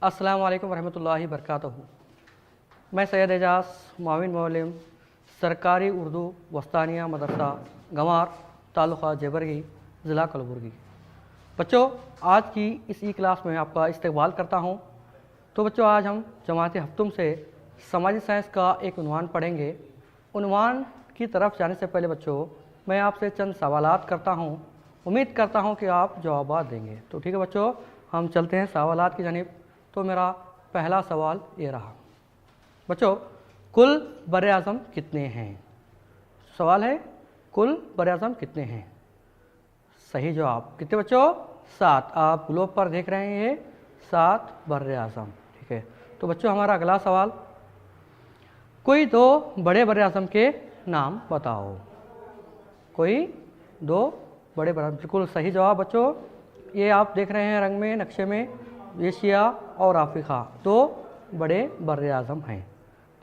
अस्सलामु अलैकुम रहमतुल्लाहि बरकातहू। मैं सैयद एजाज माविन मौलिम सरकारी उर्दू वस्तानिया मदरसा गंवार तालुका जेबरगी ज़िला कलबुर्गी। बच्चों, आज की इस ई क्लास में आपका इस्तकबाल करता हूँ। तो बच्चों, आज हम जमात हफ्तुम से समाजी साइंस का एक उन्वान पढ़ेंगे। उन्वान की तरफ जाने से पहले बच्चों, मैं आपसे चंद सवालात करता हूँ। उम्मीद करता हूँ कि आप जवाब देंगे। तो ठीक है बच्चों, हम चलते हैं सवालात की जानिब। तो मेरा पहला सवाल ये रहा बच्चों, कुल बर-ए-आज़म कितने हैं? सवाल है, कुल बर-ए-आज़म कितने हैं? सही जवाब कितने बच्चों? 7। आप ग्लोब पर देख रहे हैं, 7 बर-ए-आज़म। ठीक है। तो बच्चों, हमारा अगला सवाल, कोई दो बड़े बर-ए-आज़म के नाम बताओ। कोई दो बड़े बर, बिल्कुल सही जवाब बच्चों। ये आप देख रहे हैं रंग में, नक्शे में, एशिया और अफ्रीका दो बड़े बर-ए-आज़म हैं।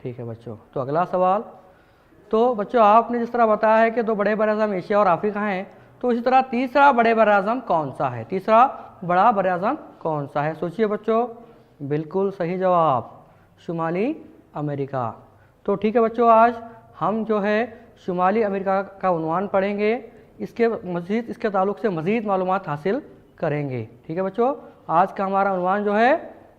ठीक है बच्चों। तो अगला सवाल, तो बच्चों आपने जिस तरह बताया है कि दो बड़े बर-ए-आज़म एशिया और अफ्रीका हैं, तो इसी तरह तीसरा बड़े बर-ए-आज़म कौन सा है? तीसरा बड़ा बर-ए-आज़म कौन सा है? सोचिए बच्चों। बिल्कुल सही जवाब, शुमाली अमेरिका। तो ठीक है बच्चों, आज हम जो है शुमाली अमेरिका का उन्वान पढ़ेंगे। इसके ताल्लुक़ से मज़ीद मालूमात हासिल करेंगे। ठीक है बच्चों, आज का हमारा उन्वान जो है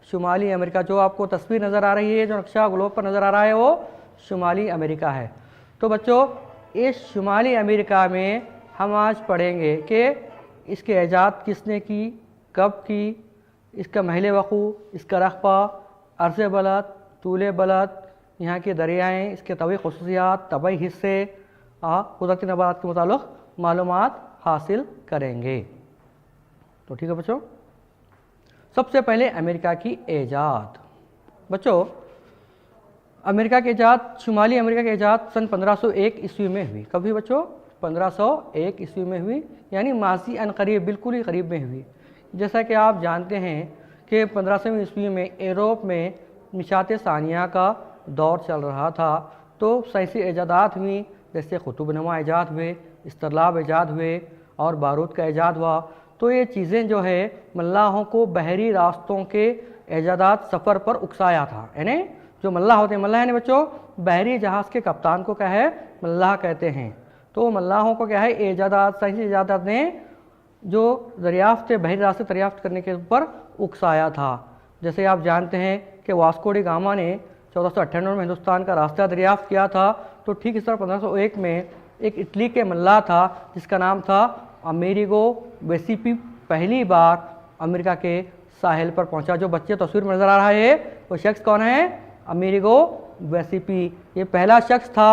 शुमाली अमेरिका। जो आपको तस्वीर नज़र आ रही है, जो नक्शा ग्लोब पर नज़र आ रहा है, वो शुमाली अमेरिका है। तो बच्चों, इस शुमाली अमेरिका में हम आज पढ़ेंगे कि इसके ईजाद किसने की, कब की, इसका महल वक़ू, इसका रकबा, अर्ज़ बलद, तूल बलद, यहाँ के दरियाएँ, इसके तबी ख़ुसूसियात, तबई हिस्से, कुदरती नबात के मुतालिक मालूमात हासिल करेंगे। तो ठीक है बच्चों, सबसे पहले अमेरिका की ईजाद। बच्चों, अमेरिका की ईजाद, शुमाली अमेरिका की ईजाद सन 1501 ईस्वी में हुई। कभी बच्चों? 1501 ईस्वी में हुई, यानी माजी अन करीब, बिल्कुल ही करीब में हुई। जैसा कि आप जानते हैं कि 1500वीं ईस्वी में यूरोप में मिशात सानिया का दौर चल रहा था। तो साइंसी ईजादात हुई, जैसे कुतुबनुमा ईजाद हुए, इस्तरलाब ईजाद हुए और बारूद का ईजाद हुआ। तो ये चीज़ें जो है मल्लाहों को बहरी रास्तों के ईजादात सफ़र पर उकसाया था। यानी जो मल्लाह होते हैं, मल्लाह यानी बच्चों बहरी जहाज़ के कप्तान को क्या है, मल्लाह कहते हैं। तो मल्लाहों को क्या है, ईजादात, साइंसी ईजादात ने जो दरियाफ्त बहरी रास्ते दरियाफ्त करने के ऊपर उकसाया था। जैसे आप जानते हैं कि वास्को डी गामा ने 1498 में हिंदुस्तान का रास्ता दरियाफ्त किया था। तो ठीक इस तरह 1501 में एक इटली के मल्लाह था जिसका नाम था अमेरिगो वेसिपी, पहली बार अमेरिका के साहिल पर पहुंचा। जो बच्चे तस्वीर में नज़र आ रहा है, वो शख्स कौन है? अमेरिगो वेसिपी। ये पहला शख्स था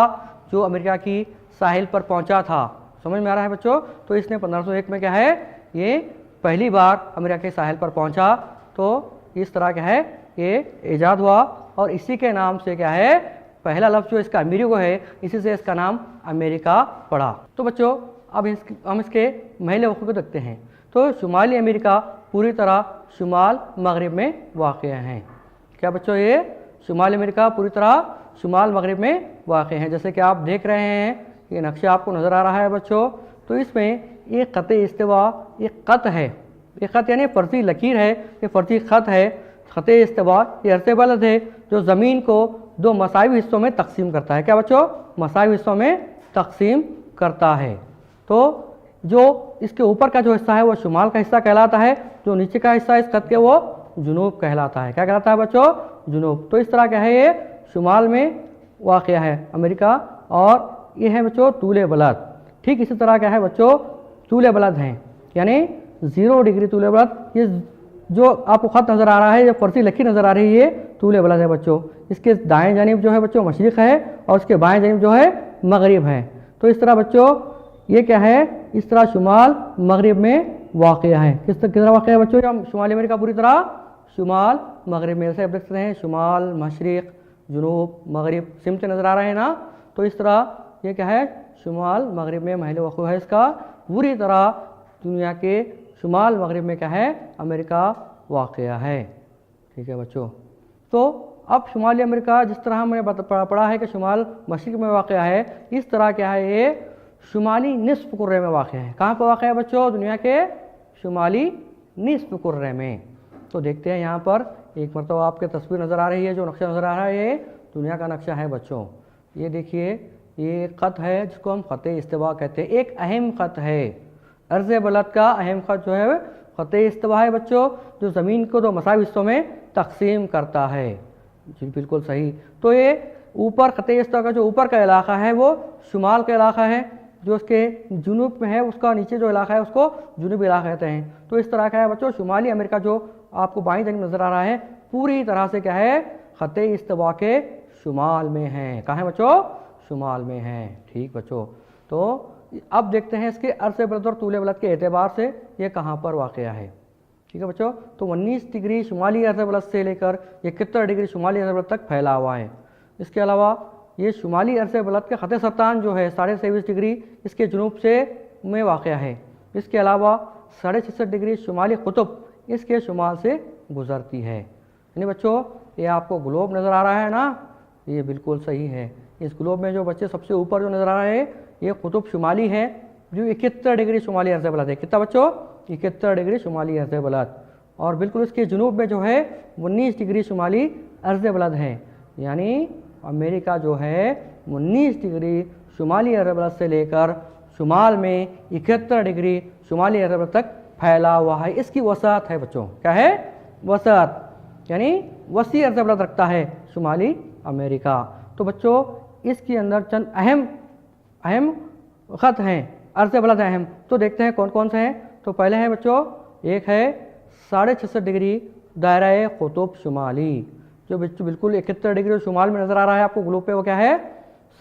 जो अमेरिका की साहिल पर पहुंचा था। समझ में आ रहा है बच्चों? तो इसने 1501 में क्या है, ये पहली बार अमेरिका के साहिल पर पहुंचा। तो इस तरह क्या है, ये ईजाद हुआ और इसी के नाम से क्या है, पहला लफ्ज़ जो इसका अमेरिगो है, इसी से इसका नाम अमेरिका पड़ा। तो बच्चों, अब हम इसके महल वक़ू को देखते हैं। तो शुमाली अमेरिका पूरी तरह शुमाल मगरिब में वाक़ हैं। क्या बच्चों? ये शुमाली अमेरिका पूरी तरह शुमाल मगरिब में वाक़ हैं। जैसे कि आप देख रहे हैं, ये नक्शा आपको नज़र आ रहा है बच्चों। तो इसमें ये ख़त इस्तिवा, ये ख़त है, ये ख़त यानी फ़र्ज़ी लकीर है, ये फ़र्ज़ी ख़त है। ख़त इस्तिवा ये अर्ज़ बलद है जो ज़मीन को दो मसावी हिस्सों में तकसीम करता है। क्या बच्चों? मसावी हिस्सों में तकसीम करता है। तो जो इसके ऊपर का जो हिस्सा है वो शुमाल का हिस्सा कहलाता है, जो नीचे का हिस्सा इस खत के वो जुनूब कहलाता है। क्या कहलाता है बच्चों? जुनूब। तो इस तरह क्या है, ये शुमाल में वाक़ है अमेरिका। और ये है बच्चों तूल बलद। ठीक इसी तरह क्या है बच्चों, तूल बलद हैं, यानी 0 डिग्री तूल बलद। ये जो आपको ख़त नज़र आ रहा है, ये फ़र्ज़ी लकीर नज़र आ रही है, ये तूल बलद है बच्चों। इसके दाएँ जानिब जो है बच्चों मशरिक़ है और उसके बाएँ जानिब जो है मगरिब है। तो इस तरह बच्चों ये क्या है, इस तरह शुमाल मगरिब में वाक़ है। किस तरह वाक़ है बच्चों? हम शुमाली अमेरिका पूरी तरह शुमाल मगरिब में, जैसे आप देख सकते हैं शुमाल, मशरिक़, जुनूब, मगरिब सिमते नज़र आ रहे हैं ना। तो इस तरह ये क्या है, शुमाल मगरिब में महल वक़ू है इसका। पूरी तरह दुनिया के शुमाल मगरिब में क्या है, अमेरिका वाक़ है। ठीक है बच्चों। तो अब शुमाली अमेरिका जिस तरह हमने पढ़ा है कि शुमाल मशरिक़ में वाक़ है, इस तरह क्या है, ये शुमाली निस्फ़ कुर्रे में वाक़ है। कहाँ पर वाक़ है बच्चों? दुनिया के शुमाली निस्फ़ कुर्रे में। तो देखते हैं यहाँ पर एक मरतबा आपके तस्वीर नज़र आ रही है, जो नक्शा नज़र आ रहा है ये दुनिया का नक्शा है बच्चों। ये देखिए, ये ख़त है जिसको हम ख़त इस्तिवा कहते हैं। एक अहम ख़त है, अर्ज़ बलद का अहम ख़त जो है ख़त इस्तिवा है बच्चों, जो ज़मीन को दो मसावी हिस्सों में तकसीम करता है। जी बिल्कुल सही। तो ये ऊपर ख़त इस्तिवा का जो ऊपर का इलाका है वो शुमाल का इलाका है, जो उसके जुनूब में है उसका नीचे जो इलाका है उसको जुनूबी इलाका कहते हैं। तो इस तरह का है बच्चों शुमाली अमेरिका जो आपको बाईं तरफ नज़र आ रहा है, पूरी तरह से क्या है, ख़त इस्तिवा के शुमाल में है। कहाँ है बच्चों? शुमाल में है। ठीक बच्चों, तो अब देखते हैं इसके अर्ज़ बलद और तूल बलद के एतबार से ये कहाँ पर वाक़या है। ठीक है बच्चों, तो 19 डिग्री शुमाली अर्ज़ बलद से लेकर 71 डिग्री शुमाली अर्ज़ बलद तक फैला हुआ है। इसके अलावा ये शुमाली अर्ज़ बलद के ख़त सरतान जो है 23.5 डिग्री इसके जुनूब से में वाक़या है। इसके अलावा 66.5 डिग्री शुमाली कुतुब इसके शुमाल से गुज़रती है। यानी बच्चों ये आपको ग्लोब नज़र आ रहा है ना, ये बिल्कुल सही है। इस ग्लोब में जो बच्चे सबसे ऊपर जो नज़र आ रहा है ये कुतुब शुमाली है, जो 71 डिग्री शुमाली अर्ज़ बलद है। कितना बच्चों? 71 डिग्री शुमाली अर्ज़ बलद। और बिल्कुल इसके जुनूब में जो है 19 डिग्री शुमाली अर्ज़ बलद है। यानी अमेरिका जो है 19 डिग्री शुमाली अर्ज़ बलद से लेकर शुमाल में 71 डिग्री शुमाली अर्ज़ बलद तक फैला हुआ है। इसकी वसात है बच्चों, क्या है? वसात, यानी वसी अर्ज़ बलद रखता है शुमाली अमेरिका। तो बच्चों इसके अंदर चंद अहम ख़त हैं, अर्ज़ बलद अहम। तो देखते हैं कौन कौन से हैं। तो पहले है बच्चों, एक है 66.5 डिग्री दायरा कुतुब शुमाली, जो बिल्कुल 71 डिग्री शुमाल में नज़र आ रहा है आपको ग्लोब पे, वो क्या है?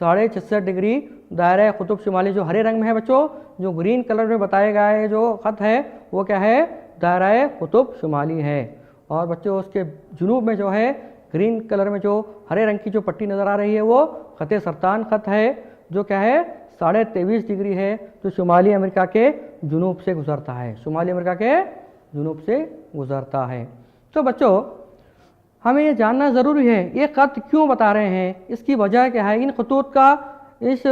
66.5 डिग्री दायरा कुतुब शुमाली, जो हरे रंग में है बच्चों, जो ग्रीन कलर में बताया गया है जो ख़त है वो क्या है? दायरा कुतुब शुमाली है। और बच्चों उसके जुनूब में जो है ग्रीन कलर में जो हरे रंग की जो पट्टी नज़र आ रही है वो ख़त सरतान ख़त है, जो क्या है? 23.5 डिग्री है, जो शुमाली अमेरिका के जुनूब से गुज़रता है। शुमाली अमेरिका के जुनूब से गुज़रता है। तो बच्चों हमें ये जानना ज़रूरी है ये ख़त क्यों बता रहे हैं, इसकी वजह क्या है, इन खतूत का इस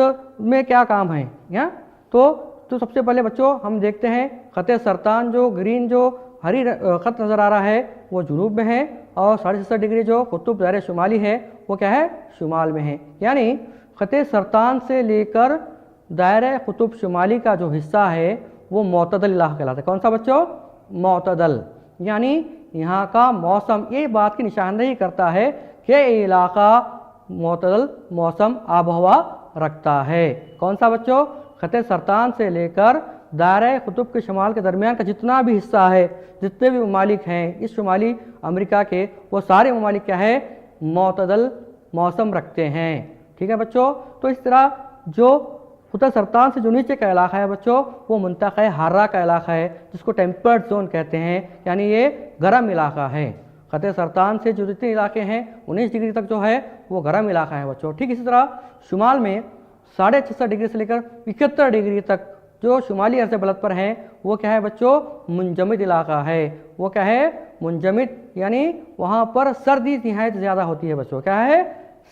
में क्या काम है। या तो सबसे पहले बच्चों हम देखते हैं ख़त सरतान जो ग्रीन जो हरी ख़त नज़र आ रहा है वो जुनूब में है, और 66 डिग्री जो कुतुब दायरे शुमाली है वो क्या है? शुमाल में है। यानी ख़त सरतान से लेकर दायरे कुतुब शुमाली का जो हिस्सा है वो मोतदल इलाका कहलाता है। कौन सा बच्चों? मोतदल। यानी यहाँ का मौसम ये बात की निशानदेही करता है कि ये इलाका मोतदल मौसम आबहवा रखता है। कौन सा बच्चों? ख़त सरतान से लेकर दायरा कुतुब के शुमाल के दरमियान का जितना भी हिस्सा है, जितने भी ममालिक हैं इस शुमाली अमेरिका के, वो सारे ममालिक क्या है? मोतदल मौसम रखते हैं। ठीक है बच्चों, तो इस तरह जो ख़त सरतान से जो नीचे का इलाका है बच्चों वो मुंतक़ा हर्रा का इलाका है, जिसको टेम्पर्ड जोन कहते हैं, यानी ये गर्म इलाका है। ख़त सरतान से जो जितने इलाके हैं 19 डिग्री तक जो है वो गर्म इलाका है बच्चों। ठीक इसी तरह शुमाल में 66.5 डिग्री से लेकर 71 डिग्री तक जो शुमाली अर्ज़ बलद पर हैं वो क्या है बच्चों? मुंजमिद इलाका है। वो क्या है? मुंजमिद, यानी वहाँ पर सर्दी निहायत ज़्यादा होती है बच्चों। क्या है?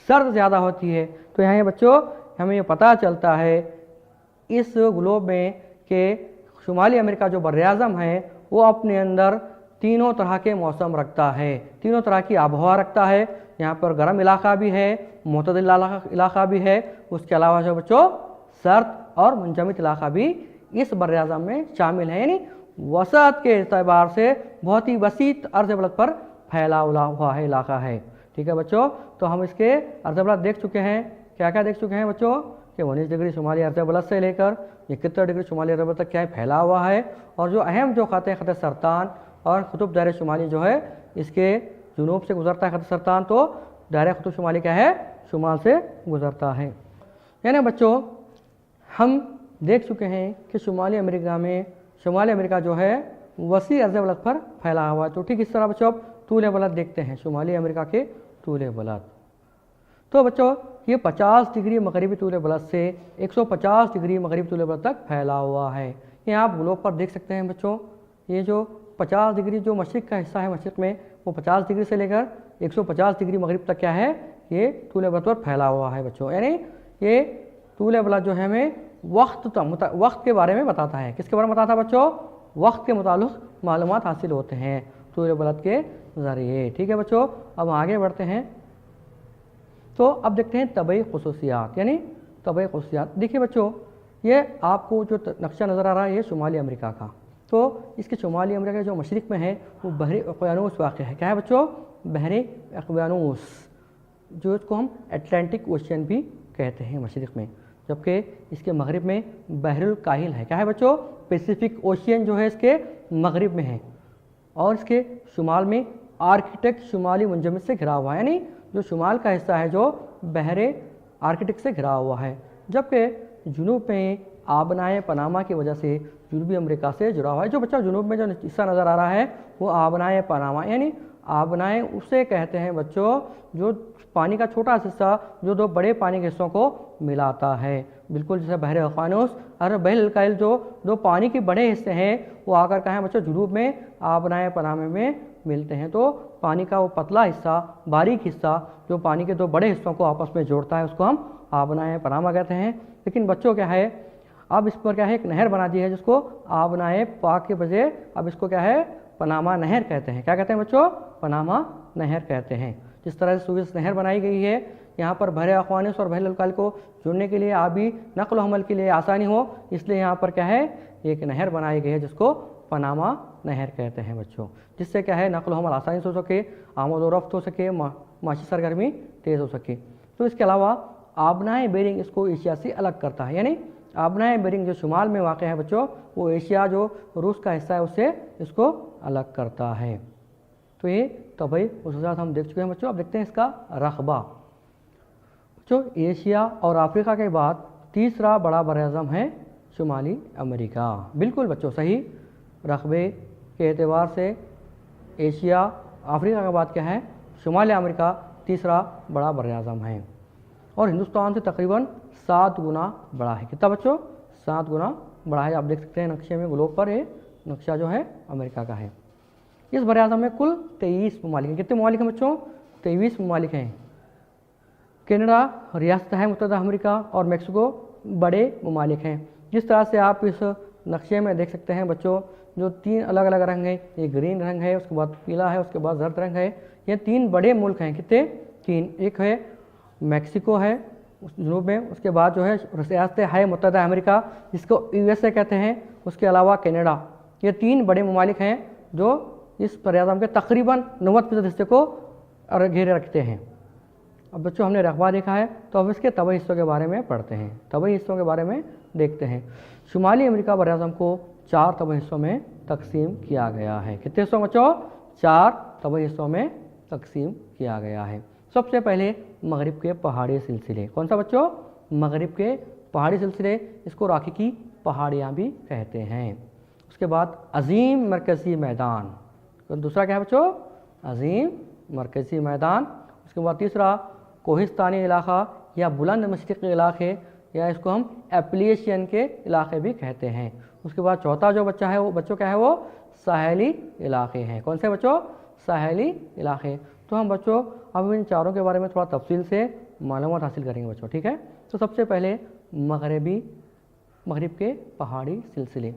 सर्द ज़्यादा होती है। तो यहाँ बच्चों हमें ये पता चलता है इस ग्लोब में कि शुमाली अमेरिका जो बर्राज़म है वो अपने अंदर तीनों तरह के मौसम रखता है, तीनों तरह की आबहवा रखता है। यहाँ पर गर्म इलाका भी है, मोतदल इलाका भी है, उसके अलावा जो बच्चों सर्द और मुंजमिद इलाका भी इस बर्राज़म में शामिल है। यानी वसत के एतबार से बहुत ही वसीत अर्ज़ बलद पर फैला हुआ है इलाका है। ठीक है बच्चों, तो हम इसके अर्ज़ बलद देख चुके हैं। क्या क्या देख चुके हैं बच्चों? कि 19 डिग्री शुमाली अर्ज़ बलद से लेकर 71 डिग्री शुमाली अर्ज़ बलद तक क्या है? फैला हुआ है। और जो अहम जो ख़त हैं ख़त सरतान और कुतुब दायरे शुमाली जो है इसके जुनूब से गुज़रता है ख़त सरतान, तो दायरा कुतुब शुमाली क्या है? शुमाल से गुज़रता है। यानी बच्चों हम देख चुके हैं कि शुमाली अमेरिका में शुमाली अमेरिका जो है वसी अर्ज़ बलद पर फैला हुआ है। तो ठीक इस तरह बच्चों अब तूल बलद देखते हैं शुमाली अमेरिका के तूल बलद। तो बच्चों ये 50 डिग्री मगरिबी तूल बलद से 150 डिग्री मगरिबी तूल बलद तक फैला हुआ है। ये आप ग्लोब पर देख सकते हैं बच्चों, ये जो 50 डिग्री जो मशरिक़ का हिस्सा है, मशरिक़ में वो 50 डिग्री से लेकर 150 डिग्री मगरिब तक क्या है? ये तूल बलद पर फैला हुआ है बच्चों। यानी ये तूल बलद जो है हमें वक्त के बारे में बताता है। किसके बारे में बताता है बच्चों? वक्त के मुताल्लिक़ मालूमात हासिल होते हैं। सूर्य बलद के ज़रिए। ठीक है बच्चों, अब आगे बढ़ते हैं। तो अब देखते हैं तबई खुसूसियात, यानी तबई खुसूसियात। देखिए बच्चों, ये आपको जो नक्शा नज़र आ रहा है ये शुमाली अमेरिका का, तो इसके शुमाली अमेरिका जो मशरिक़ में है वो बहरी उक़यानूस वाक़ है। क्या है बच्चों? बहरी उक़यानूस, जो इसको हम अटलांटिक ओशियन भी कहते हैं मशरिक़ में, जबकि इसके मगरिब में बहरुल काहिल है। क्या है बच्चों? पैसिफिक ओशियन जो है इसके मगरिब में है, और इसके शुमाल में आर्कटिक शुमाली मुंजमद से घिरा हुआ है, यानी जो शुमाल का हिस्सा है जो बहरे आर्कटिक से घिरा हुआ है, जबकि जुनूब में आबनाए पनामा की वजह से जनूबी अमेरिका से जुड़ा हुआ है। जो बच्चा जुनूब में जो हिस्सा नज़र आ रहा है वो आबनाए पनामा, यानी आबनाए उसे कहते हैं बच्चों जो पानी का छोटा हिस्सा जो दो बड़े पानी के हिस्सों को मिलाता है, बिल्कुल जैसे बहरे अफ़ानूस और बहरुल काहिल जो दो पानी के बड़े हिस्से हैं वो आकर कहाँ हैं बच्चों? जुनूब में आबनाए पनामे में मिलते हैं। तो पानी का वो पतला हिस्सा, बारीक हिस्सा जो पानी के दो बड़े हिस्सों को आपस में जोड़ता है उसको हम आबनाए पनामा कहते हैं। लेकिन बच्चों क्या है, अब इस पर क्या है एक नहर बना दी है जिसको आबनाए पाक के बजाय अब इसको क्या है पनामा नहर कहते हैं। क्या कहते हैं बच्चों? पनामा नहर कहते हैं। जिस तरह से सुएज़ नहर बनाई गई है यहाँ पर बहरे अफ़ानूस और बहरुल काहिल को जुड़ने के लिए, आबी नक़ल हमल के लिए आसानी हो, इसलिए यहाँ पर क्या है एक नहर बनाई गई है जिसको पनामा नहर कहते हैं बच्चों, जिससे क्या है नक़ल हमल आसानी से हो सके, आमद व रफ्त हो सके, माशी सरगर्मी तेज़ हो सके। तो इसके अलावा आबनाए बेरिंग इसको एशिया से अलग करता है, यानी आबनाए बेरिंग जो शुमाल में वाक़ है बच्चों वो एशिया जो रूस का हिस्सा है उससे इसको अलग करता है। तो ये तबई खुसूसियात हम देख चुके हैं बच्चों। अब देखते हैं इसका रकबा। बच्चों एशिया और अफ्रीका के बाद तीसरा बड़ा बरअज़म है शुमाली अमेरिका। बिल्कुल बच्चों सही, रकबे के एतबार से एशिया अफ्रीका के बाद क्या है शुमाली अमेरिका तीसरा बड़ा बरअज़म है, और हिंदुस्तान से तकरीबन 7 गुना बड़ा है। कितना बच्चों? 7 गुना बड़ा है। आप देख सकते हैं नक्शे में, ग्लोब पर ये नक्शा जो है अमेरिका का है। इस बरअज़म में कुल 23 ममालिक हैं। कितने ममालिक हैं बच्चों? 23 ममालिक हैं। कनाडा, रियासत है मुत्तहिदा अमेरिका और मैक्सिको बड़े ममालिक हैं। जिस तरह से आप इस नक्शे में देख सकते हैं बच्चों, जो 3 अलग अलग रंग हैं, ये ग्रीन रंग है, उसके बाद पीला है, उसके बाद जर्द रंग है। ये 3 बड़े मुल्क हैं। कितने? 3। एक है मैक्सिको है जुनूब में, उसके बाद जो है रियासत है मुत्तहिदा अमेरिका जिसको USA कहते हैं, उसके अलावा कनाडा। ये 3 बड़े ममालिक हैं जो इस बरअज़म के तकरीबन 90% हिस्से को घेरे रखते हैं। अब बच्चों हमने रकबा देखा है, तो अब इसके तबई हिस्सों के बारे में पढ़ते हैं, तबई हिस्सों के बारे में देखते हैं। शुमाली अमेरिका बरअज़म को 4 तबई हिस्सों में तकसीम किया गया है। कितने हिस्सों बच्चों? 4 तबई हिस्सों में तकसीम किया गया है। सबसे पहले मगरिब के पहाड़ी सिलसिले। कौन सा बच्चों? मगरिब के पहाड़ी सिलसिले, इसको रॉकी की पहाड़ियाँ भी कहते हैं। उसके बाद अजीम मरकज़ी मैदान, तो दूसरा क्या है बच्चों? अजीम मरकज़ी मैदान। उसके बाद तीसरा कोहिस्तानी इलाका या बुलंद मशरिक़ी इलाके, या इसको हम एप्लिएशियन के इलाके भी कहते हैं। उसके बाद चौथा जो बच्चा है वो बच्चों क्या है वो साहेली इलाके हैं। कौन से बच्चों? साहेली इलाके। तो हम बच्चों अब इन चारों के बारे में थोड़ा तफसील से मालूमात हासिल करेंगे बच्चों, ठीक है। तो सबसे पहले मगरिब के पहाड़ी सिलसिले।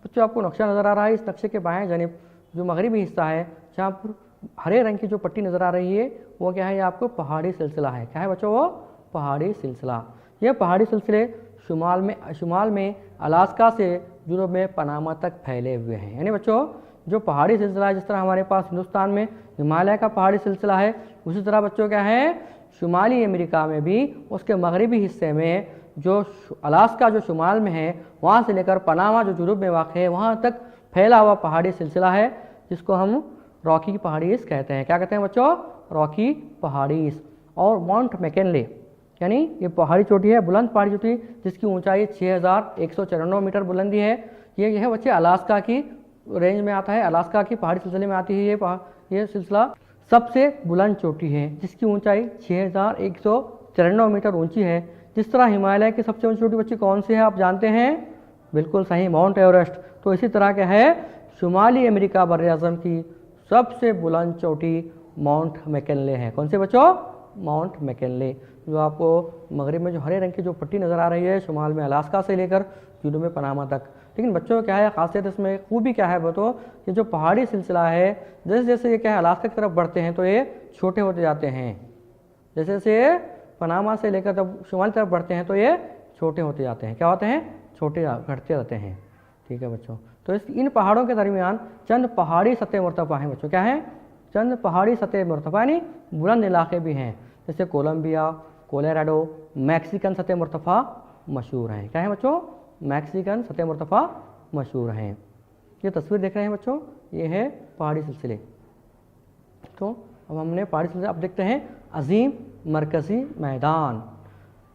बच्चों आपको नक्शा नज़र आ रहा है, इस नक्शे के बाएं जानिब जो मगरिबी हिस्सा है जहाँ पर हरे रंग की जो पट्टी नज़र आ रही है वो क्या है? ये आपको पहाड़ी सिलसिला है। क्या है बच्चों? वो पहाड़ी सिलसिला। ये पहाड़ी सिलसिले शुमाल में अलास्का से यूरोप में पनामा तक फैले हुए हैं। यानी बच्चों जो पहाड़ी सिलसिला है, जिस तरह हमारे पास हिंदुस्तान में हिमालय का पहाड़ी सिलसिला है, उसी तरह बच्चों क्या है शुमाली अमेरिका में भी उसके मगरिबी हिस्से में जो अलास्का जो शुमाल में है वहाँ से लेकर पनामा जो यूरोप में वाक़ है वहाँ तक फैला हुआ पहाड़ी सिलसिला है, जिसको हम रॉकी की पहाड़ीज़ कहते हैं। क्या कहते हैं बच्चों? रॉकी पहाड़ीज़। और माउंट मैकिनले यानी ये पहाड़ी चोटी है, बुलंद पहाड़ी चोटी जिसकी ऊंचाई 6194 मीटर बुलंदी है। ये है बच्चे अलास्का की रेंज में आता है, अलास्का की पहाड़ी सिलसिले में आती है। ये सिलसिला सबसे बुलंद चोटी है जिसकी ऊंचाई 6194 मीटर ऊंची है। जिस तरह हिमालय की सबसे ऊंची चोटी बच्ची कौन सी है आप जानते हैं? बिल्कुल सही, माउंट एवरेस्ट। तो इसी तरह क्या है शुमाली अमेरिका बर्र-ए-आज़म की सबसे बुलंद चोटी माउंट मैकिनले है। कौन से बच्चों? Mount McKinley. जो आपको मगरिब में जो हरे रंग की जो पट्टी नज़र आ रही है शुमाल में अलास्का से लेकर जुनूब में पनामा तक, लेकिन बच्चों क्या है खासियत इसमें खूबी क्या है वो तो ये जो पहाड़ी सिलसिला है जैसे जैसे ये क्या है अलास्का की तरफ बढ़ते हैं तो ये छोटे होते जाते हैं। जैसे जैसे पनामा से लेकर जब शुमाली तरफ बढ़ते हैं तो ये छोटे होते जाते हैं। क्या होते हैं? छोटे घटते रहते हैं। ठीक है बच्चों, तो इन पहाड़ों के दरमियान चंद पहाड़ी सतह मुर्तफा हैं बच्चों। क्या है? चंद पहाड़ी सतह मुर्तफा यानी बुलंद इलाके भी हैं, जैसे कोलंबिया, कोलोराडो, मैक्सिकन सतह मुर्तफा मशहूर हैं। क्या है बच्चों? मैक्सिकन सतह मुर्तफा मशहूर हैं। ये तस्वीर देख रहे हैं बच्चों, ये है पहाड़ी सिलसिले। तो अब हमने पहाड़ी सिलसिले, अब देखते हैं अजीम मरकज़ी मैदान।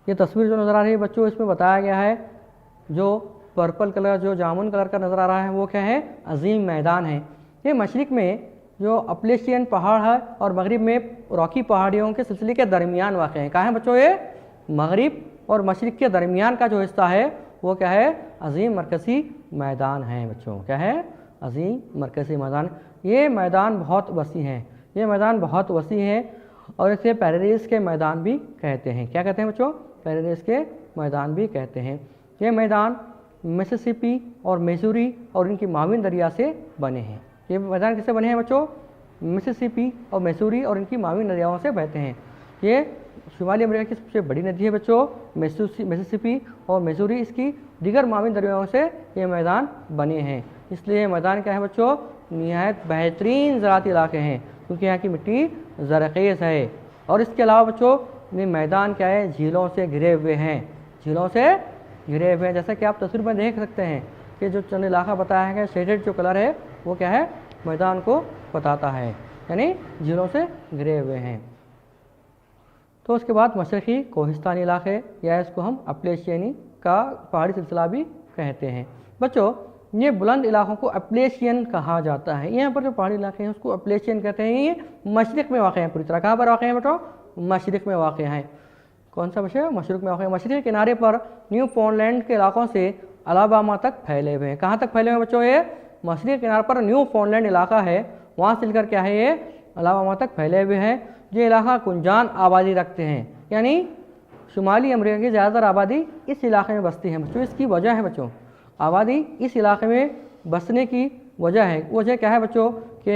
ये तस्वीर जो नज़र आ रही है बच्चों, इसमें बताया गया है जो पर्पल कलर, जो जामुन कलर का नज़र आ रहा है वो क्या है? अजीम मैदान है। ये मशरिक़ में जो अपलेशियन पहाड़ है और मगरिब में रॉकी पहाड़ियों के सिलसिले के दरमियान वाक़ है। कहाँ है बच्चों? ये मगरिब और मशरिक़ के दरमियान का जो हिस्सा है वो क्या है? अजीम मरकज़ी मैदान है बच्चों। क्या है? अजीम मरकज़ी मैदान। ये मैदान बहुत वसी है, ये मैदान बहुत वसी है और इसे पैराडाइज के मैदान भी कहते हैं। क्या कहते हैं बच्चों? पैराडाइज के मैदान भी कहते हैं। ये मैदान मिसिसिपी और मिसूरी और इनकी माविन दरिया से बने हैं। ये मैदान किससे बने हैं बच्चों? मिसिसिपी और मिसूरी और इनकी माविन दरियाओं से बहते हैं। ये शुमाली अमेरिका की सबसे बड़ी नदी है बच्चों, मिसिसिपी और मिसूरी। इसकी दीगर माविन दरियाओं से ये मैदान बने हैं। इसलिए ये मैदान क्या है बच्चों? निहायत बेहतरीन ज़राअती इलाके हैं क्योंकि यहाँ की मिट्टी ज़रख़ेज़ है। और इसके अलावा बच्चों ये मैदान क्या है? झीलों से घिरे हुए हैं, झीलों से घिरे हुए हैं। जैसा कि आप तस्वीर में देख सकते हैं कि जो चंद इलाका बताया है, शेडेड जो कलर है वो क्या है? मैदान को बताता है, यानी झीलों से घिरे हुए हैं। तो उसके बाद मशरक़ी कोहिस्तानी इलाके या इसको हम अपलेशियनी का पहाड़ी सिलसिला भी कहते हैं। बच्चों ये बुलंद इलाकों को अपलेशियन कहा जाता है। यहाँ पर जो पहाड़ी इलाके हैं उसको अपलेशियन कहते हैं। ये मशरिक़ में वाक़ हैं, पूरी तरह कहाँ पर वाक़ हैं बेटो? मशरिक़ में वाक़ हैं। कौन सा विषय? मशरिक़ में वाक़ हैं। मशरिक़ के किनारे पर न्यू फाउंडलैंड के इलाकों से अलाबामा तक फैले हुए हैं। कहाँ तक फैले हुए हैं बच्चों? ये मशरिक़ के किनारे पर न्यू फाउंडलैंड इलाका है, वहाँ से लेकर क्या है ये अलाबामा तक फैले हुए हैं। ये इलाका कुंजान आबादी रखते हैं, यानी शुमाली अमेरिका की ज़्यादातर आबादी इस इलाके में बसती है बच्चों। इसकी वजह है बच्चों, आबादी इस इलाके में बसने की वजह है। वजह क्या है बच्चों? कि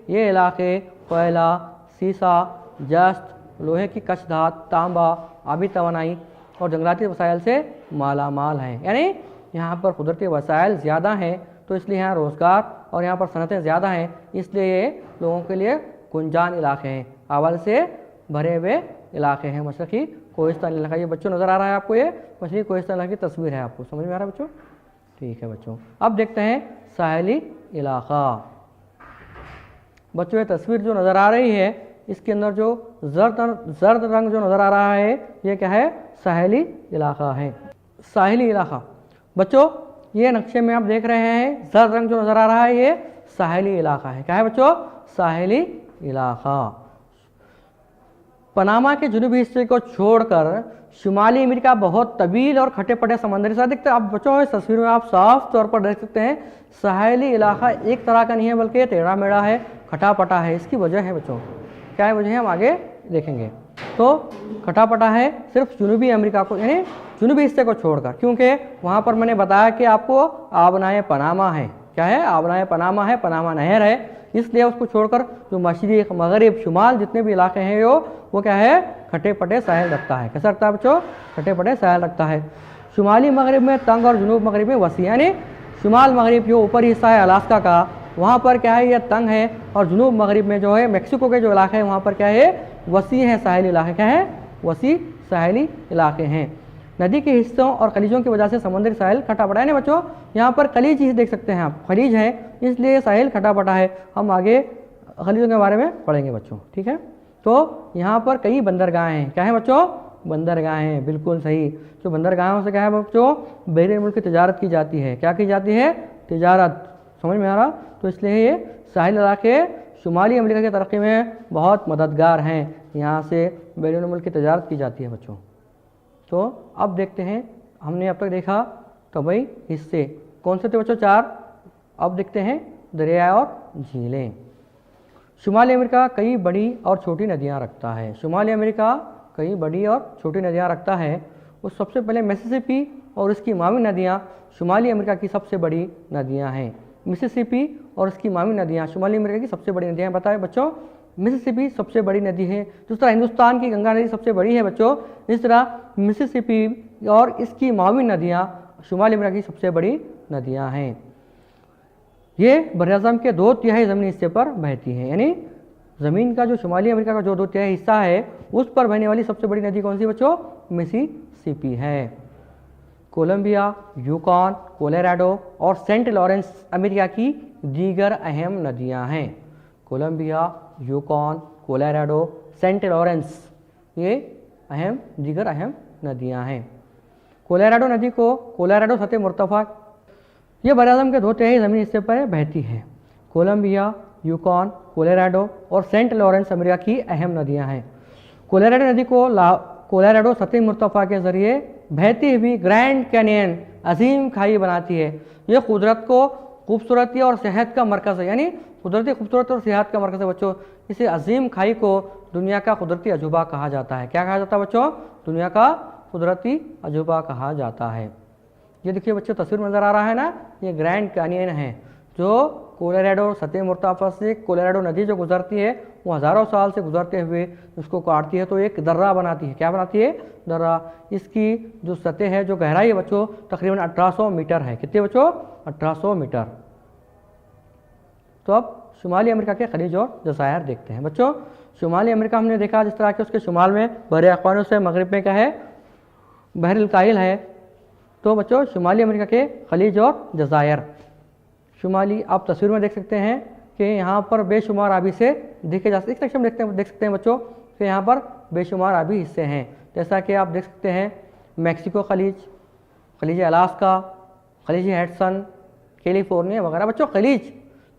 ये इलाके कोयला, सीसा, जस्त, लोहे की कच्छ धात, तांबा, आबी तवानाई और जंगलाती वसाइल से माला माल हैं। यानी यहाँ पर कुदरती वसाइल ज़्यादा हैं, तो इसलिए यहाँ रोज़गार और यहाँ पर सनतें ज़्यादा हैं, इसलिए ये लोगों के लिए कुंजान इलाके हैं, आबादी से भरे हुए इलाके हैं। मशरक़ी कोहिस्तान इलाका, ये बच्चों नज़र आ रहा है आपको, ये मशरक़ी कोहिस्तान इलाके की तस्वीर है। आपको समझ में आ रहा है बच्चों? ठीक है बच्चों, अब देखते हैं साहली इलाका। बच्चों ये तस्वीर जो नज़र आ रही है इसके अंदर जो जर्द रंग जो नज़र आ रहा है ये क्या है? साहली इलाका है। साहली इलाका बच्चों ये नक्शे में आप देख रहे हैं जर्द रंग जो नज़र आ रहा है ये साहली इलाका है। क्या है बच्चों? साहली इलाका। पनामा के जुनूबी हिस्से को छोड़कर शुमाली अमेरिका बहुत तवील और खटे पटे समंदरी सा दिखता है। अब बच्चों इस तस्वीर में आप साफ तौर पर देख सकते हैं साहली इलाका एक तरह का नहीं है बल्कि टेढ़ा मेढ़ा है, खटा पटा है। इसकी वजह है बच्चों, क्या है वजह है हम आगे देखेंगे। तो खटा पटा है सिर्फ जुनूबी अमेरिका को, यानी जुनूबी हिस्से को छोड़कर, क्योंकि वहाँ पर मैंने बताया कि आपको आबनाए पनामा है। क्या है? आबनाए पनामा है, पनामा नहर है, इसलिए उसको छोड़कर जो मशरिक़, मगरिब, शुमाल जितने भी इलाके हैं वो क्या है? खटे पटे साहिल रखता है। कैसा रखता है बच्चों? खटे पटे साहिल रखता है। शुमाली मगरिब में तंग और जुनूब मगरिब में वसी, यानी शुमाल मगरिब जो ऊपरी हिस्सा है अलास्का का, वहाँ पर क्या है? ये तंग है, और जुनूब मगरिब में जो है मेक्सिको के जो इलाके हैं वहाँ पर क्या है? वसी है, साहिली इलाके। क्या है? वसी साहिली इलाके हैं। नदी के हिस्सों और खलीजों की वजह से समुद्री साहिल खटा पटा है ना बच्चों। यहाँ पर खलीज ही देख सकते हैं आप, खलीज है इसलिए साहिल खटा पटा है। हम आगे खलीजों के बारे में पढ़ेंगे बच्चों, ठीक है। तो यहाँ पर कई बंदरगाहें हैं। क्या है बच्चों? बंदरगाहें हैं, बिल्कुल सही। जो बंदरगाहों से क्या है बच्चों? बहरीन मुल्क की तजारत की जाती है। क्या की जाती है? तिजारत। समझ में आ रहा? तो इसलिए ये साहिल इलाके शुमाली अमेरिका की तरक्की में बहुत मददगार हैं। यहाँ से बहरीन मुल्क की तजारत की जाती है बच्चों। तो अब देखते हैं, हमने अब तक देखा तबई हिस्से कौन से थे बच्चों? 4। अब देखते हैं दरिया और झीलें। शुमाली अमेरिका कई बड़ी और छोटी नदियाँ रखता है। शुमाली अमेरिका कई बड़ी और छोटी नदियाँ रखता है। वो सबसे पहले मिसिसिपी और इसकी मावी नदियाँ शुमाली अमेरिका की सबसे बड़ी नदियाँ हैं। मिसिसिपी और इसकी मावी नदियाँ शुमाली अमेरिका की सबसे बड़ी नदियाँ बताएं बच्चों। मिसिसिपी सबसे बड़ी नदी है, जिस तरह हिंदुस्तान की गंगा नदी सबसे बड़ी है बच्चों, इस तरह मिसिसिपी और इसकी मावी नदियाँ शुमाली अमेरिका की सबसे बड़ी नदियाँ हैं। ये बरआज़म के 2/3 ज़मीनी हिस्से पर बहती हैं, यानी ज़मीन का जो शुमाली अमेरिका का जो 2/3 हिस्सा है उस पर बहने वाली सबसे बड़ी नदी कौन सी बच्चों? मिसिसिपी है। कोलंबिया, यूकॉन, कोलोराडो और सेंट लॉरेंस अमेरिका की दीगर अहम नदियां हैं। Columbia, Yukon, Colorado, saint Lawrence ये दीगर अहम नदियां हैं। कोलोराडो नदी को कोलोराडो सतह मुर्तफा ये बरआज़म के 2/3 ज़मीनी हिस्से पर बहती है। कोलंबिया, यूकॉन, कोलोराडो और सेंट लॉरेंस अमेरिका की अहम नदियां हैं। कोलोराडो नदी को कोलोराडो सतह मुर्तफा के जरिए बहती हुई ग्रैंड कैनियन अजीम खाई बनाती है। ये कुदरत को खूबसूरती और सेहत का मरकज़ है, यानी कुदरती खूबसूरत और सेहत का मरकज़ है बच्चों। इसे अजीम खाई को दुनिया का कुदरती अजूबा कहा जाता है। क्या कहा जाता है बच्चों? दुनिया का कुदरती अजूबा कहा जाता है। ये देखिए बच्चों तस्वीर में नज़र आ रहा है ना, ये ग्रैंड कैनियन है जो कोलोराडो सतह मुर्तफा से कोलोराडो नदी जो गुजरती है वो हज़ारों साल से गुजरते हुए उसको काटती है तो एक दर्रा बनाती है। क्या बनाती है? दर्रा। इसकी जो सतह है, जो गहराई है बच्चों, तकरीबन 1800 मीटर है। कितने बच्चों? 1800 मीटर। तो अब शुमाली अमेरिका के खलीज और जज़ायर देखते हैं बच्चों। शुमाली अमेरिका हमने देखा जिस तरह के उसके शुमाल में बहर अक़वानुस से मगरिब में क्या है? बहर काहिल है। तो बच्चों शुमाली अमेरिका के खलीज और जज़ायर, शुमाली आप तस्वीर में देख सकते हैं कि यहाँ पर बेशुमार आबी से देखे जा सकते हैं। इस सेक्शन में देख सकते हैं बच्चों कि यहाँ पर बेशुमार आबी हिस्से हैं, जैसा कि आप देख सकते हैं मैक्सिको खलीज, खलीज अलास्का, खलीज हैडसन, कैलिफोर्निया वगैरह। बच्चों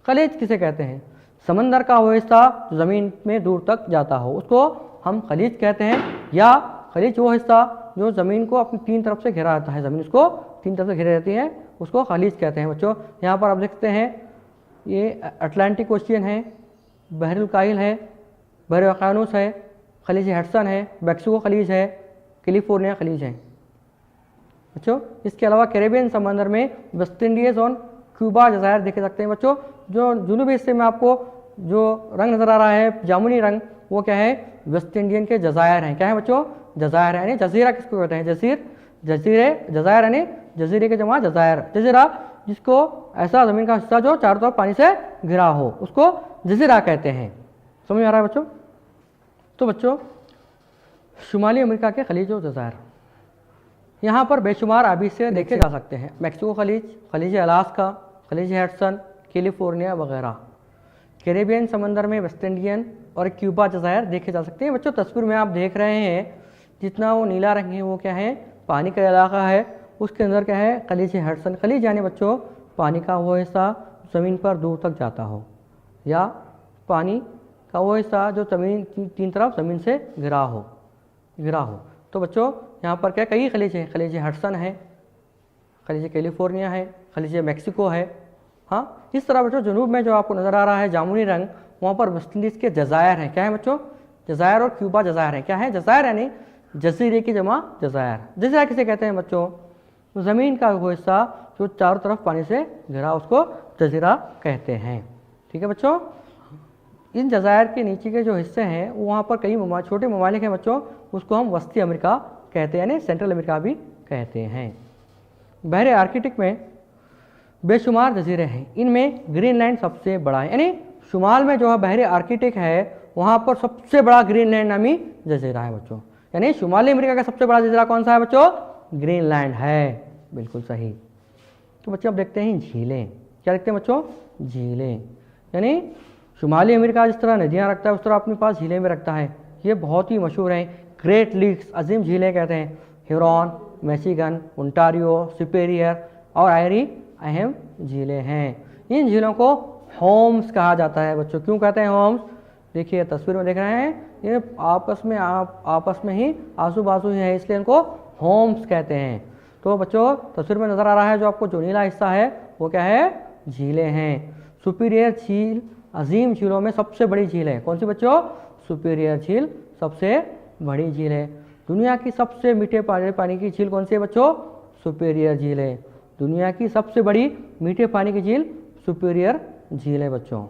खलीज किसे कहते हैं? समंदर का वो हिस्सा जो ज़मीन में दूर तक जाता हो उसको हम खलीज कहते हैं, या खलीज वो हिस्सा जो ज़मीन को अपनी 3 तरफ से घिरा रहता है, ज़मीन उसको 3 तरफ से घिरे रहती है, उसको खलीज कहते हैं बच्चों। यहाँ पर आप देखते हैं ये अटलांटिक ओशियन है, बहरुल काहिल है, बहर अक़वानुस है, खलीज हैडसन है, मैक्सिको खलीज है, कैलिफोर्निया खलीज है बच्चों। इसके अलावा कैरेबियन समंदर में वेस्ट इंडीज़ और क्यूबा जज़ायर देखे सकते हैं बच्चों। जो जुनूबी हिस्से में आपको जो रंग नज़र आ रहा है जामुनी रंग, वो क्या है? वेस्ट इंडियन के जज़ायर हैं। क्या है बच्चों? जज़ायर है, यानी जजीरा किसको कहते हैं? जज़ायर यानी जजीरे के जमा जज़ायर। जजीरा जिसको ऐसा ज़मीन का हिस्सा जो चारों तरफ पानी से घिरा हो उसको जजीरा कहते हैं। समझ में आ रहा है बच्चों? तो बच्चों शुमाली अमेरिका के खलीज और जज़ायर यहाँ पर बेशुमार आबी से देखे जा सकते हैं। मैक्सिको खलीज, खलीज अलास्का, खलीज हैडसन, कैलिफोर्निया वगैरह। कैरेबियन समंदर में वेस्ट इंडियन और क्यूबा जज़ायर देखे जा सकते हैं बच्चों। तस्वीर में आप देख रहे हैं जितना वो नीला रंग है वो क्या है? पानी का इलाका है, उसके अंदर क्या है? खलीज हैडसन। खलीज यानी बच्चों पानी का वो हिस्सा ज़मीन पर दूर तक जाता हो, या पानी का वो हिस्सा जो ज़मीन 3 तरफ ज़मीन से घिरा हो। तो बच्चों यहाँ पर क्या कई खलीज हैं? खलीज हैडसन है, खलीज कैलिफोर्निया है, खलीज मैक्सिको है। हाँ, इस तरह बच्चों जुनूब में जो आपको नज़र आ रहा है जामुनी रंग, वहाँ पर वेस्ट इंडीज़ के जज़ायर हैं। क्या है बच्चों? जज़ायर और क्यूबा जज़ायर हैं। क्या है? जज़ायर यानी जजीरे की जमा जज़ायर। जज़ीरा किसे कहते हैं बच्चों? ज़मीन का वो हिस्सा जो चारों तरफ पानी से घिरा उसको जजीरा कहते हैं। ठीक है बच्चों। इन जज़ायर के नीचे के जो हिस्से हैं वहाँ पर कई छोटे ममालिक हैं बच्चों, उसको हम वस्ती अमेरिका कहते हैं, यानी सेंट्रल अमेरिका भी कहते हैं। बहरे आर्कटिक में बेशुमार जजीरे हैं, इनमें ग्रीनलैंड सबसे बड़ा है, यानी शुमाल में जो है बहरे आर्कटिक है वहाँ पर सबसे बड़ा ग्रीनलैंड नामी जजीरा है बच्चों। यानी शुमाली अमेरिका का सबसे बड़ा जजीरा कौन सा है बच्चों? ग्रीनलैंड है, बिल्कुल सही। तो बच्चों अब देखते हैं झीलें। क्या देखते हैं बच्चों? झीलें। यानी शुमाली अमेरिका जिस तरह नदियाँ रखता है उस तरह अपने पास झीलें भी रखता है। ये बहुत ही मशहूर हैं, ग्रेट लीक्स, अजीम झीलें कहते हैं। ह्यूरॉन, मिशिगन, ओंटारियो, सुपेरियर और आयरी अहम झीलें हैं। इन झीलों को होम्स कहा जाता है बच्चों। क्यों कहते हैं होम्स? देखिए तस्वीर में देख रहे हैं, ये आपस में ही आजू बाजू ही है, इसलिए इनको होम्स कहते हैं। तो बच्चों तस्वीर में नज़र आ रहा है जो आपको जो नीला हिस्सा है वो क्या है? झीलें हैं। सुपीरियर झील अजीम झीलों में सबसे बड़ी झील है। कौन सी बच्चों? सुपीरियर झील सबसे बड़ी झील है। दुनिया की सबसे मीठे पानी की झील कौन सी है बच्चों? सुपीरियर झील है। दुनिया की सबसे बड़ी मीठे पानी की झील सुपीरियर झील है बच्चों।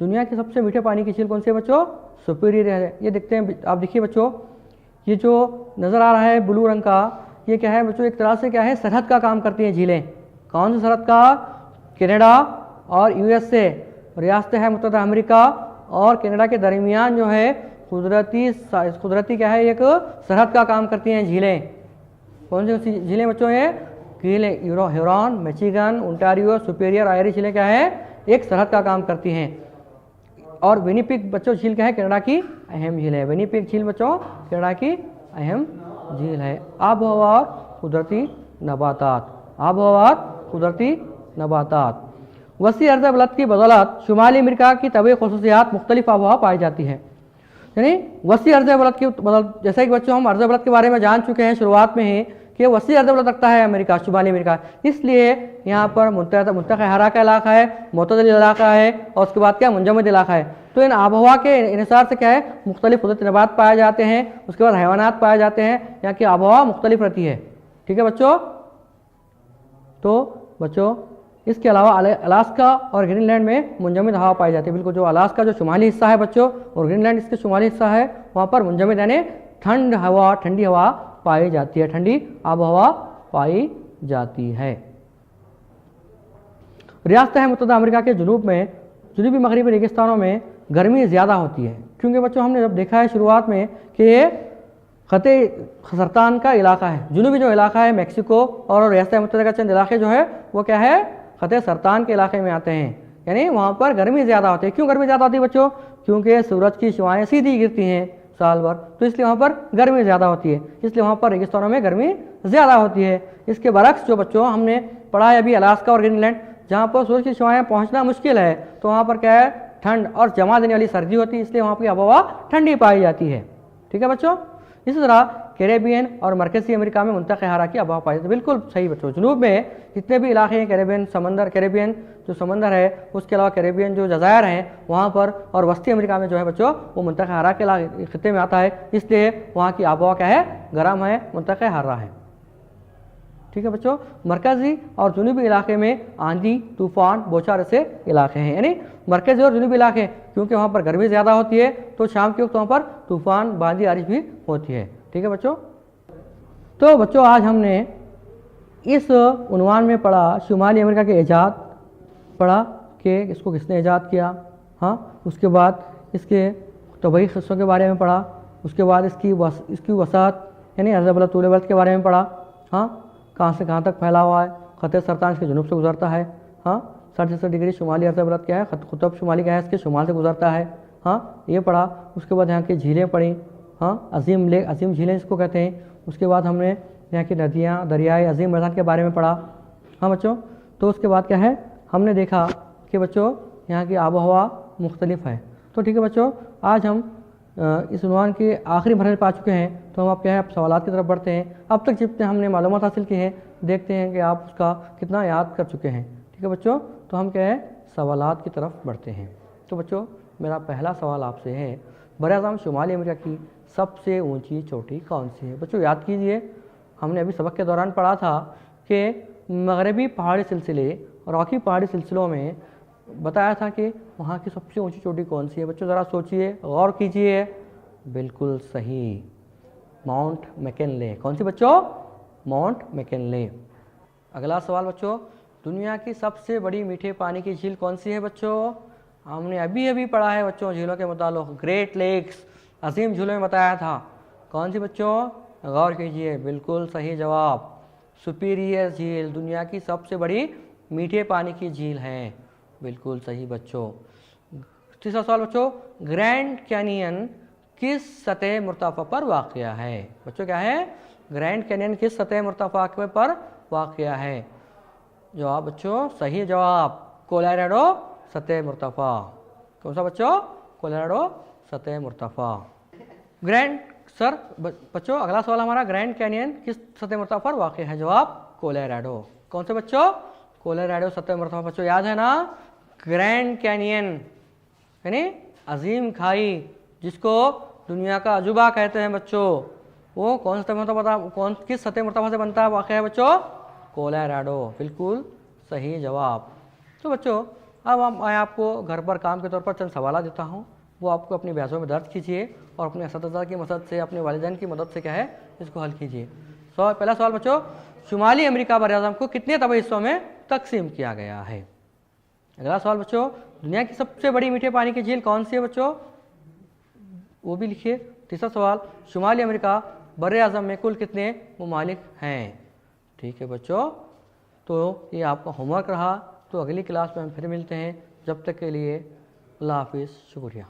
दुनिया की सबसे मीठे पानी की झील कौन सी है बच्चों? सुपीरियर है। ये देखते हैं, आप देखिए बच्चों, ये जो नज़र आ रहा है ब्लू रंग का, ये क्या है बच्चों? एक तरह से क्या है, सरहद का काम करती हैं झीलें। कौन सी सरहद का? कनाडा और यूएसए, रियासतें हैं मुत्तहदा अमेरिका और कनाडा के दरमियान जो है कुदरती क्या है, एक सरहद का काम करती हैं झीलें। कौन सी झीलें बच्चों? ये झीलें Huron, Michigan, Ontario, superior, Irish झीलें क्या है, एक सरहद का काम करती हैं। और विनिपेग बच्चों झील क्या है? कनाडा की अहम झील है। विनिपेग झील बच्चों कनाडा की अहम झील है। आबहवा और कुदरती नबातात, आबहवा और कुदरती नबातात। वसी अर्ज़ बलद की बदौलत शुमाली अमेरिका की तबी खसूसियात मुख्तलिफ आबहवा पाई जाती है। यानी वसी अर्ज़ बलद की बदौलत, जैसे कि बच्चों हम अर्ज़ बलद के बारे में जान चुके हैं शुरुआत में ही कि वसी अर्ज़ बलद रखता है अमेरिका, शुमाली अमेरिका, इसलिए यहाँ पर मुंतखब हरा का इलाका है, मोतदल इलाका है और उसके बाद क्या मुंजमद इलाका है। तो इन आबहवा के इन्हिसार से क्या है, मुख्तलिफ कुदरती नबात पाए जाते हैं, उसके बाद हैवानात पाए जाते हैं। यहाँ की आबहवा मुख्तलिफ रहती है। ठीक है बच्चों। तो बच्चों इसके अलावा अलास्का और ग्रीनलैंड में मुंजमद हवा पाई जाती है। बिल्कुल, जो अलास्का जो शुमाली हिस्सा है बच्चों और ग्रीनलैंड इसके शुमाली हिस्सा है, वहाँ पर मुंजमद यानी ठंडी हवा पाई जाती है, ठंडी आबहवा पाई जाती है। रियासतें मुत्तहदा अमेरिका के जुनूब में जुनूबी मगरबी रेगिस्तानों में गर्मी ज़्यादा होती है, क्योंकि बच्चों हमने जब देखा है शुरुआत में कि ये ख़ते सरतान का इलाका है। जुनूबी जो इलाका है मेक्सिको और रियासत मुत्तहदा का चंद इलाके जो है वो क्या है, ख़ते सरतान के इलाके में आते हैं। यानी वहाँ पर गर्मी ज़्यादा होती है। क्यों गर्मी ज़्यादा होती है बच्चों? क्योंकि सूरज की शुआएँ सीधी गिरती हैं साल भर, तो इसलिए वहाँ पर गर्मी ज़्यादा होती है, इसलिए वहाँ पर रेगिस्तानों में गर्मी ज़्यादा होती है। इसके बरक्स जो बच्चों हमने पढ़ा है अभी अलास्का और ग्रीनलैंड, जहाँ पर सूरज की शुआएँ पहुँचना मुश्किल है, तो वहाँ पर क्या है, ठंड और जमा देने वाली सर्दी होती है, इसलिए वहाँ की आबहवा ठंडी पाई जाती है। ठीक है बच्चों। इसी तरह कैरेबियन और मरकज़ी अमेरिका में मुंतखब हरा की आबहवा पाई जाती है। बिल्कुल सही बच्चों। जुनूब में जितने भी इलाके हैं कैरेबियन जो समंदर है, उसके अलावा कैरेबियन जो जज़ायर हैं वहाँ पर, और वस्ती अमेरिका में जो है बच्चों वो मुंतखब हरा के खित्ते में आता है, इसलिए वहाँ की आबहवा क्या है, गर्म है, मुंतखब हरा है। ठीक है बच्चों। मरकज़ी और जुनूबी इलाके में आंधी, तूफ़ान, बौछार ऐसे इलाके हैं। यानी मरकज़ी और जुनूबी इलाके, क्योंकि वहाँ पर गर्मी ज़्यादा होती है तो शाम के वक्त वहाँ पर तूफ़ान, बांदी, बारिश भी होती है। ठीक है बच्चों। तो बच्चों आज हमने इस उन्वान में पढ़ा शुमाली अमेरिका के ईजाद, पढ़ा कि इसको किसने ईजाद किया, हाँ, उसके बाद इसके तबई हिस्सों के बारे में पढ़ा, उसके बाद इसकी वसात यानी अर्ज़ बलद तूल बलद के बारे में पढ़ा, हाँ, कहाँ से कहाँ तक फैला हुआ है, ख़ते सरतान इसके जुनूब से गुजरता है, हाँ, 60 डिग्री शुमाली अर्ज़ बलद क्या है, ख़ुतब शुमाली क्या है, इसके शुमाल से गुजरता है, हाँ, ये पढ़ा। उसके बाद यहाँ की झीलें पढ़ी, हाँ, अजीम झीलें इसको कहते हैं। उसके बाद हमने यहाँ की नदियाँ, दरियाए अजीम मैदान के बारे में पढ़ा, हाँ बच्चों। तो उसके बाद क्या है, हमने देखा कि बच्चों यहाँ की आबहवा मुख्तलिफ है। तो ठीक है बच्चों, आज हम इस उन्वान के आखिरी मरहले पा चुके हैं, तो हम आप क्या है, आप सवालात की तरफ बढ़ते हैं। अब तक जितने हमने मालूमात हासिल की हैं, देखते हैं कि आप उसका कितना याद कर चुके हैं। ठीक है बच्चों। तो हम क्या है, सवालात की तरफ बढ़ते हैं। तो बच्चों मेरा पहला सवाल आपसे है, बरअज़म शुमाली अमेरिका की सबसे ऊंची चोटी कौन सी है? बच्चों याद कीजिए, हमने अभी सबक के दौरान पढ़ा था कि मगरबी पहाड़ी सिलसिले, रॉकी पहाड़ी सिलसिलों में बताया था कि वहाँ की सबसे ऊंची चोटी कौन सी है। बच्चों ज़रा सोचिए, गौर कीजिए। बिल्कुल सही, माउंट मैकिनले। कौन सी बच्चों? Mount McKinley. अगला सवाल बच्चों, दुनिया की सबसे बड़ी मीठे पानी की झील कौन सी है बच्चों? हमने अभी पढ़ा है बच्चों झीलों के मुताल्लिक़, ग्रेट लेक्स, अजीम झीलों में बताया था। कौन सी बच्चों? गौर कीजिए, बिल्कुल सही जवाब, सुपीरियर झील दुनिया की सबसे बड़ी मीठे पानी की झील है। बिल्कुल सही बच्चों। तीसरा सवाल बच्चों, ग्रैंड कैनियन किस सतह मुर्तफ़ा पर वाक़या है? बच्चों क्या है, ग्रैंड कैनियन किस सतह मुर्तफ़ा पर वाक़या है? जवाब बच्चों, सही जवाब, कोलोराडो सतह मुर्तफ़ा। कौन सा बच्चों? कोलोराडो सतह मुर्तफ़ा। ग्रैंड सर बच्चों अगला सवाल हमारा, ग्रैंड कैनियन किस सतह मुर्तफ़ा पर वाक़ है? जवाब कोलोराडो। कौन से बच्चों? कोलोराडो सतह मुर्तफ़ा। बच्चों याद है ना, ग्रैंड कैनियन यानी अजीम खाई, जिसको दुनिया का अजूबा कहते हैं बच्चों, वो कौन सतह मरतबा कौन किस सतह मरतबा से बनता है वाक़या है बच्चों? कोलोराडो, बिल्कुल सही जवाब। तो बच्चों अब मैं आपको घर पर काम के तौर पर चंद सवाल देता हूँ, वो आपको अपनी बहसों में दर्ज कीजिए और अपने असतज़ा की मदद से, अपने वालिदैन की मदद से क्या है इसको हल कीजिए। पहला सवाल बच्चों, शुमाली अमेरिका बरआज़म को कितने तबाही हिस्सों में तकसीम किया गया है? अगला सवाल बच्चों, दुनिया की सबसे बड़ी मीठे पानी की झील कौन सी है बच्चों? वो भी लिखिए। तीसरा सवाल, शुमाली अमेरिका बरआज़म में कुल कितने ममालिक हैं? ठीक है बच्चों, तो ये आपका होमवर्क रहा। तो अगली क्लास में हम फिर मिलते हैं, जब तक के लिए अल्लाह हाफिज़, शुक्रिया।